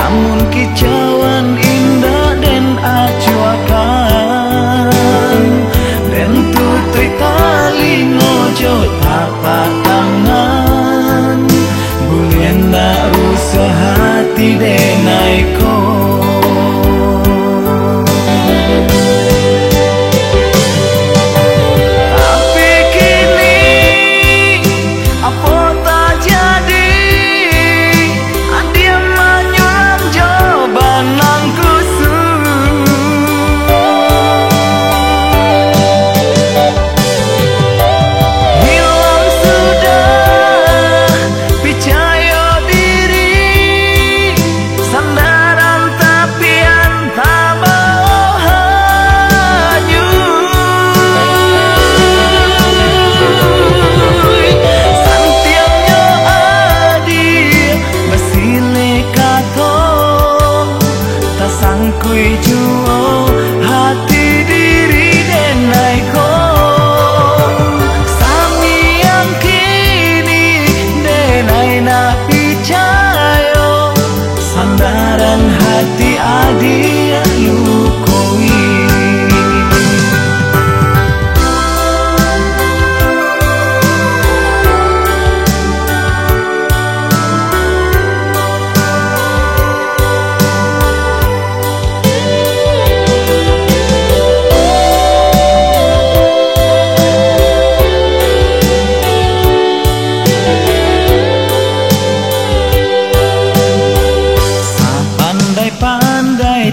namun kicauan indah dan acuakan dan tutui tali ngojo tapak tangan bulian nak rusuh hati denaiko. Kui juo hati diri denai ko sami yang kini denai na picayo sandaran hati adia lukoi.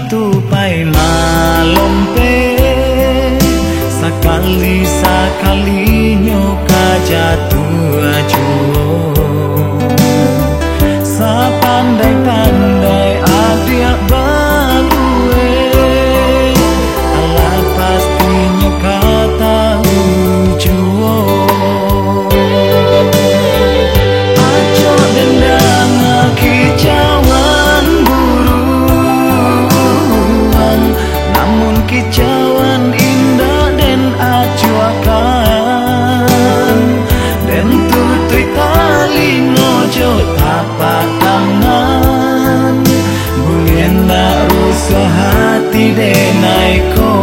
Tupai malompe sakali nyoka jatuh ajuo sapandai-pandai adia balue ala pasti nyoka tahu juo ajo dendang kicauan namun kicauan indah dan acuakan dan tutui tali ngojo tapak tangan bulian nak rusuh hati denaiko.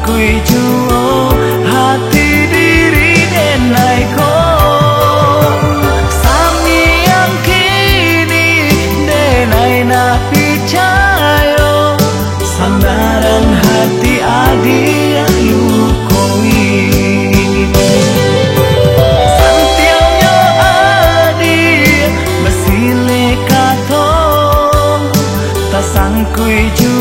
Kui juo hati diri denai ko sami yang kini denai na picayo sandaran hati adia lukoi santiangnya adia basile katong tasang kui juo